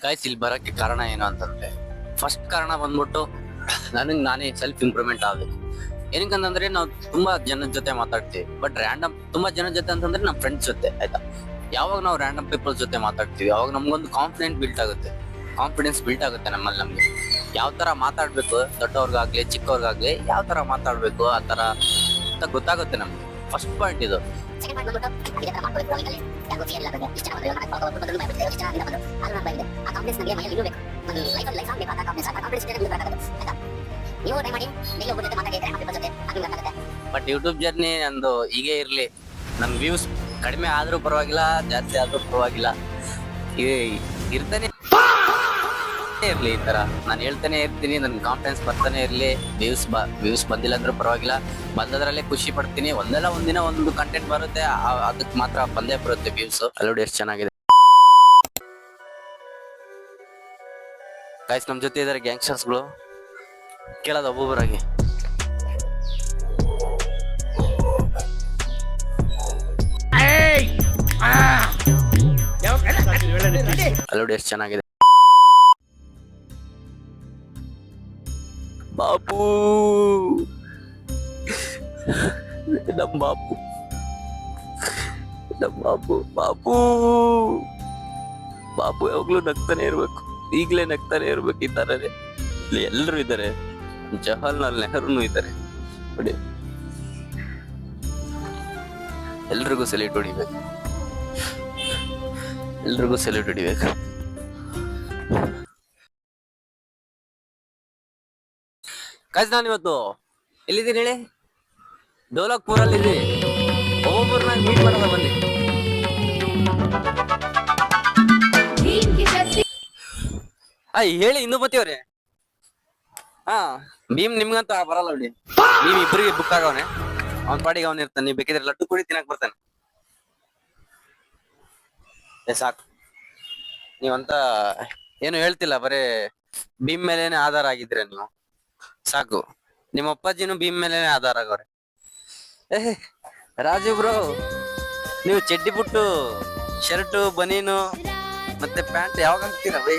Guys ಇಲ್ಲಿ ಬರಕ್ಕೆ ಕಾರಣ ಏನು ಅಂತಂದ್ರೆ, ಫಸ್ಟ್ ಕಾರಣ ಬಂದ್ಬಿಟ್ಟು ನನಗ್ ನಾನೇ ಸೆಲ್ಫ್ ಇಂಪ್ರೂವ್ಮೆಂಟ್ ಆಗ್ಬೇಕು. ಏನಕ್ಕಂತಂದ್ರೆ ನಾವು ತುಂಬಾ ಜನದ ಜೊತೆ ಮಾತಾಡ್ತೀವಿ, ಬಟ್ ರ್ಯಾಂಡಮ್ ತುಂಬಾ ಜನದ ಜೊತೆ ಅಂತಂದ್ರೆ ನಮ್ಮ ಫ್ರೆಂಡ್ಸ್ ಜೊತೆ ಆಯ್ತಾ. ಯಾವಾಗ ನಾವು ರ್ಯಾಂಡಮ್ ಪೀಪಲ್ ಜೊತೆ ಮಾತಾಡ್ತೀವಿ ಅವಾಗ ನಮ್ಗೊಂದು ಕಾನ್ಫಿಡೆನ್ಸ್ ಬಿಲ್ಟ್ ಆಗುತ್ತೆ ನಮ್ಮಲ್ಲಿ. ನಮ್ಗೆ ಯಾವ ತರ ಮಾತಾಡ್ಬೇಕು, ದೊಡ್ಡವ್ರಿಗಾಗ್ಲಿ ಚಿಕ್ಕವ್ರಿಗಾಗ್ಲಿ ಯಾವ ತರ ಮಾತಾಡ್ಬೇಕು ಆ ತರ ಅಂತ ಗೊತ್ತಾಗುತ್ತೆ ನಮ್ಗೆ. ಫಸ್ಟ್ ಪಾಯಿಂಟ್ ಇದು. ಬಟ್ ಯೂಟ್ಯೂಬ್ ಜರ್ನಿ ನಂದು ಹೀಗೆ ಇರ್ಲಿ, ನಮ್ ವ್ಯೂಸ್ ಕಡಿಮೆ ಆದ್ರೂ ಪರವಾಗಿಲ್ಲ, ಜಾಸ್ತಿ ಆದ್ರೂ ಪರವಾಗಿಲ್ಲ, ಇರ್ತಾನೆ ಇರ್ಲಿ ಈ ತರ. ನಾನು ಹೇಳ್ತಾನೆ ಇರ್ತೀನಿ, ನನ್ ಕಾನ್ಫಿಡೆನ್ಸ್ ಬರ್ತಾನೆ ಇರ್ಲಿ. ವ್ಯೂಸ್ ಬಂದಿಲ್ಲ ಅಂದ್ರೂ ಪರವಾಗಿಲ್ಲ, ಬಂದದ್ರಲ್ಲೇ ಖುಷಿ ಪಡ್ತೀನಿ. ಒಂದಿನ ಒಂದು ಕಂಟೆಂಟ್ ಬರುತ್ತೆ, ಅದಕ್ಕೆ ಮಾತ್ರ ಬಂದೇ ಬರುತ್ತೆ ವ್ಯೂಸ್. ಅಲ್ಲೋಡಿ ಎಷ್ಟು ಚೆನ್ನಾಗಿದೆ ಗೈಸ್. ನಮ್ ಜೊತೆ ಇದಾರೆ ಗ್ಯಾಂಗ್ಸ್ಟರ್ಸ್ಗಳು, ಕೇಳೋದು ಒಬ್ಬೊಬ್ಬರಾಗಿ. ಅಲ್ಲೋಡಿ ಎಷ್ಟು ಚೆನ್ನಾಗಿದೆ. ಬಾಪು, ನಮ್ ಬಾಪು ಬಾಪು ಬಾಪು ಯಾವಾಗ್ಲೂ ನಗ್ತಾನೆ ಇರ್ಬೇಕು, ಈಗ್ಲೇ ನಗ್ತಾನೆ ಇರ್ಬೇಕು. ಈ ತರನೇ ಇಲ್ಲಿ ಎಲ್ರು ಇದ್ದಾರೆ, ಜವಾಹರ್ಲಾಲ್ ನೆಹರೂನು ಇದ್ದಾರೆ ನೋಡಿ. ಎಲ್ರಿಗೂ ಸೆಲ್ಯೂಟ್ ಹೊಡಿಬೇಕು, ಕಾಯ್ಸ್. ನಾನು ಇವತ್ತು ಎಲ್ಲಿದ್ದೀನಿ ಹೇಳಿ? ಡೋಲಕ್ಪುರ್ ಅಲ್ಲಿ ಇದ್ದೀನಿ. ಒಬ್ಬೊಬ್ಬರನ್ನ ಮೀಟ್ ಮಾಡೋದ ಬನ್ನಿ. ಹೇಳಿ ಇಂದುಮತಿ ಅವ್ರೆ. ಭೀಮ್ ನಿಮ್ಗಂತ ಬರಲ್ಲ ನೋಡಿ. ಭೀಮ್ ಇಬ್ಬರಿಗೆ ಬುಕ್ ಆಗವನೆ, ಅವ್ನ ಪಾಡಿಗೆ ಅವನ್ ಇರ್ತಾನೆ. ನೀವ್ ಬೇಕಿದ್ರೆ ಲಡ್ಡು ಕುಡಿ ತಿನ್ನಕ್ ಬರ್ತಾನೆ. ಸಾಕು, ನೀವಂತ ಏನು ಹೇಳ್ತಿಲ್ಲ, ಬರೇ ಭೀಮ್ ಮೇಲೇನೆ ಆಧಾರ ಆಗಿದ್ರೆ ನೀವು. ಸಾಕು, ನಿಮ್ಮ ಅಪ್ಪಾಜಿನೂ ಭೀಮ್ ಮೇಲೇನೆ ಆಧಾರ ಆಗವ್ರೆ. ರಾಜು ಬ್ರೋ, ನೀವು ಚಡ್ಡಿ ಬಿಟ್ಟು ಶರ್ಟು ಬನೀನು ಮತ್ತೆ ಪ್ಯಾಂಟ್ ಯಾವಾಗ ಹಾಕ್ತೀರಾ ಬೈ?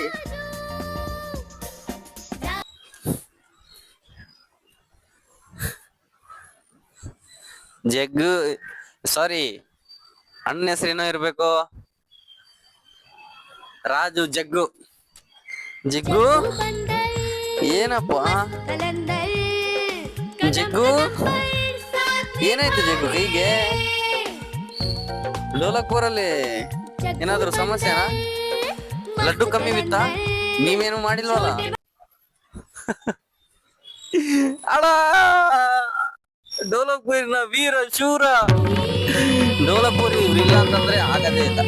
ಜಗ್ಗು, ಸಾರಿ ಅಣ್ಣ ಹೆಸರೇನೋ ಇರ್ಬೇಕು. ರಾಜು, ಜಗ್ಗು ಏನಪ್ಪ ಜಗ್ಗು, ಏನಾಯ್ತು ಜಗ್ಗು ಕೈಗೆ? ಡೋಲಕ್ಪುರಲ್ಲಿ ಏನಾದ್ರು ಸಮಸ್ಯೆನಾ? ಲಡ್ಡು ಕಮ್ಮಿ ಬಿತ್ತಾ? ನೀವೇನು ಮಾಡಿಲ್ವಲ್ಲ ಅಡ? ಡೋಲಕ್ಪುರಿನ ವೀರ ಶೂರ, ಡೋಲಕ್ಪುರಿ ಇವ್ರಿಲ್ಲ ಅಂತಂದ್ರೆ ಆಗದೇ ಇಲ್ಲ,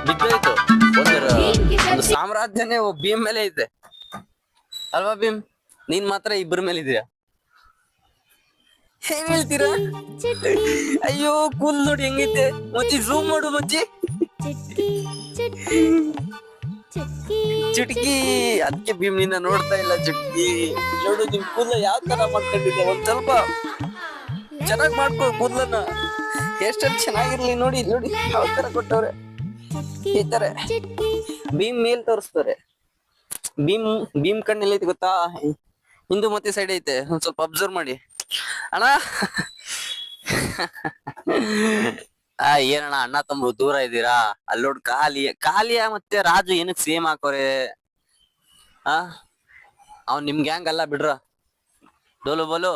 ಬಿದ್ದೋಯ್ತು. ಒಂದು ಸಾಮ್ರಾಜ್ಯನೇ ಭೀಮ್ ಮೇಲೆ ಐತೆ ಅಲ್ವಾ? ಭೀಮ್, ನೀನ್ ಮಾತ್ರ ಇಬ್ಬರ ಮೇಲೆ ಇದೀಯ. ಏನ್ ಹೇಳ್ತೀರಾ? ಅಯ್ಯೋ ಕೂಲ್ ನೋಡಿ ಹೆಂಗೈತೆ. ಮುಚ್ಚಿ ಝೂಮ್ ಮಾಡು ಮುಚ್ಚಿ. ಚುಟ್ಕಿ, ಅದಕ್ಕೆ ಭೀಮ್ ನಿನ್ನ ನೋಡ್ತಾ ಇಲ್ಲ. ಚುಟ್ಕಿ ನೋಡು, ನಿಮ್ ಕೂದಲ ಯಾವ ತರ ಮಾಡ್ಕೊಂಡಿದ್ದೆ. ಒಂದ್ ಸ್ವಲ್ಪ ಚೆನ್ನಾಗ್ ಮಾಡ್ಕೊ ಕೂದಲನ್ನ. ಎಷ್ಟೆಲ್ಲ ಚೆನ್ನಾಗಿರ್ಲಿ ನೋಡಿ ಯಾವ ತರ ಕೊಟ್ಟವ್ರೆ. ಈ ತರ ಭೀಮ್ ಮೇಲ್ ತೋರಿಸ್ತಾರೆ. ಭೀಮ್ ಕಣ್ಣಲ್ಲಿ ಐತಿ ಗೊತ್ತಾ? ಇಂದುಮತಿ ಸೈಡ್ ಐತೆ, ಒಂದ್ ಸ್ವಲ್ಪ ಅಬ್ಸರ್ವ್ ಮಾಡಿ ಅಣ್ಣ. ಏನಣ್ಣ ಅಣ್ಣ ತಮ್ಮ ದೂರ ಇದ್ದೀರಾ? ಅಲ್ಲೋಡ್ ಕಾಲಿಯ ಮತ್ತೆ ರಾಜು ಏನಕ್ ಸೇಮ್ ಹಾಕೋರೆ? ಅವ್ನ್ ನಿಮ್ ಗ್ಯಾಂಗ್ ಅಲ್ಲ ಬಿಡ್ರ. ಡೋಲು ಬೋಲು,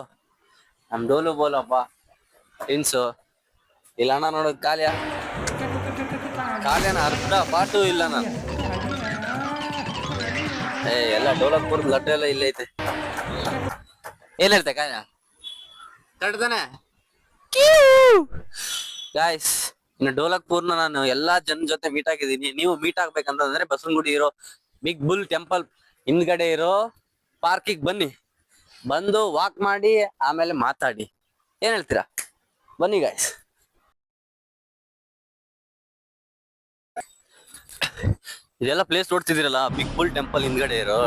ನಮ್ ಡೋಲು ಬೋಲು ಅಪ್ಪ ಇನ್ಸು ಇಲ್ಲ ಅಣ್ಣ. ನೋಡೋದ್ ಕಾಲಿಯನ ಅರ್ಧ ಪಾಟು ಇಲ್ಲ ನಾನು. ಎಲ್ಲ ಡೋಲಕ್ಪುರ್ ಲಡ್ಡು ಎಲ್ಲ ಇಲ್ಲ ಐತೆ. ಏನ್ ಹೇಳ್ತೆ ಕಾಯ ಕಡ್ತಾನೆ ಗಾಯ್ಸ್. ಇನ್ನು ಡೋಲಕ್ಪುರ್ನ ನಾನು ಎಲ್ಲಾ ಜನ ಜೊತೆ ಮೀಟ್ ಆಗಿದ್ದೀನಿ. ನೀವು ಮೀಟ್ ಆಗ್ಬೇಕಂತಂದ್ರೆ ಬಸವನಗುಡಿ ಇರೋ ಬಿಗ್ ಬುಲ್ ಟೆಂಪಲ್ ಹಿಂದ್ಗಡೆ ಇರೋ ಪಾರ್ಕಿಗೆ ಬನ್ನಿ. ಬಂದು ವಾಕ್ ಮಾಡಿ ಆಮೇಲೆ ಮಾತಾಡಿ. ಏನ್ ಹೇಳ್ತೀರಾ? ಬನ್ನಿ ಗಾಯ್ಸ್. ಇದೆಲ್ಲ ಪ್ಲೇಸ್ ನೋಡ್ತಿದ್ದೀರಲ್ಲ, ಬಿಗ್ ಬುಲ್ ಟೆಂಪಲ್ ಹಿಂದ್ಗಡೆ ಇರೋ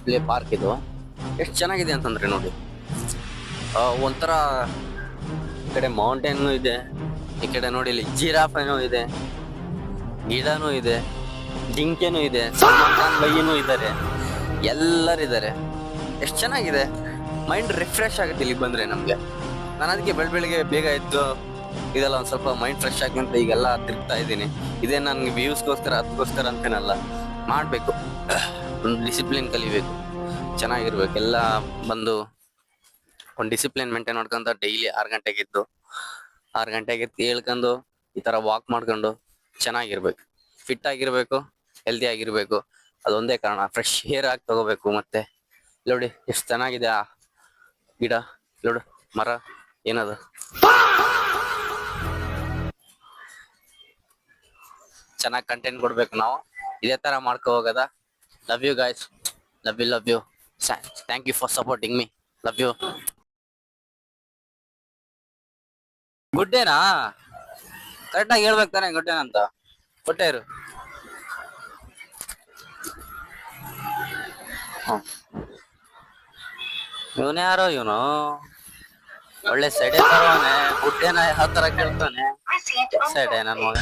ಪ್ಲೇ ಪಾರ್ಕ್. ಇದು ಎಷ್ಟು ಚೆನ್ನಾಗಿದೆ ಅಂತಂದ್ರೆ ನೋಡಿ, ಒಂಥರ ಈ ಕಡೆ ಮೌಂಟೇನ್ ಇದೆ, ಈ ಕಡೆ ನೋಡಿ ಇಲ್ಲಿ ಜಿರಾಫ್ ಏನೋ ಇದೆ. ಗಿಡನೂ ಇದೆ, ಜಿಂಕೆನೂ ಇದೆ, ಸಲ್ಮಾನ್ ಖಾನ್ ಬೈಯನೂ ಇದ್ದಾರೆ, ಎಲ್ಲರಿದ್ದಾರೆ. ಎಷ್ಟು ಚೆನ್ನಾಗಿದೆ, ಮೈಂಡ್ ರಿಫ್ರೆಶ್ ಆಗುತ್ತೆ ಇಲ್ಲಿ ಬಂದ್ರೆ ನಮ್ಗೆ. ನಾನು ಅದಕ್ಕೆ ಬೆಳಗ್ಗೆ ಬೇಗ ಎದ್ದು ಇದೆಲ್ಲ ಒಂದ್ ಸ್ವಲ್ಪ ಮೈಂಡ್ ಫ್ರೆಶ್ ಆಗಂತ ಈಗೆಲ್ಲ ತಿರುಗ್ತಾ ಇದ್ದೀನಿ. ಇದೇ ನನ್ಗೆ ವ್ಯೂಸ್ಗೋಸ್ಕರ ಅದಕ್ಕೋಸ್ಕರ ಅಂತೇನಲ್ಲ, ಮಾಡ್ಬೇಕು, ಒಂದು ಡಿಸಿಪ್ಲಿನ್ ಕಲಿಬೇಕು, ಚೆನ್ನಾಗಿರ್ಬೇಕು. ಎಲ್ಲ ಬಂದು ಒಂದು ಡಿಸಿಪ್ಲಿನ್ ಮೇಂಟೈನ್ ಮಾಡ್ಕೊಂತ ಡೈಲಿ 6 ಗಂಟೆಗೆ ಎದ್ದು 6 ಗಂಟೆಗೆ ಎದ್ದು ಹೇಳ್ಕೊಂಡು ಈ ತರ ವಾಕ್ ಮಾಡ್ಕೊಂಡು ಚೆನ್ನಾಗಿರ್ಬೇಕು, ಫಿಟ್ ಆಗಿರ್ಬೇಕು, ಹೆಲ್ದಿ ಆಗಿರ್ಬೇಕು. ಅದೊಂದೇ ಕಾರಣ. ಫ್ರೆಶ್ ಏರ್ ಆಗಿ ತಗೋಬೇಕು. ಮತ್ತೆ ನೋಡಿ ಎಷ್ಟು ಚೆನ್ನಾಗಿದೆ ಆ ಗಿಡ, ನೋಡು ಮರ, ಏನದು ಚೆನ್ನಾಗಿ ಕಂಟೆಂಟ್ ಕೊಡ್ಬೇಕು ನಾವು, ಇದೇ ತರ ಮಾಡ್ಕೊ ಹೋಗದ. Love you guys, love you, thank you for supporting me, love you. Good ಡೇನಾ? ಕರೆಕ್ಟಾಗಿ ಹೇಳ್ಬೇಕು ತಾನೆ ಗುಡ್ ಡೇನಾ ಅಂತ. ಕೊಟ್ಟೆ ಇರು. ಇವನು ಯಾರೋ, ಇವನು ಒಳ್ಳೆ ಸೈಡೆ ತರವನೆ, ಗುಡ್ ಡೇನ ಯಾವ ತರ ಕೇಳ್ತಾನೆ. ಸೈಡೆ ನನ್ನ ಮಗ.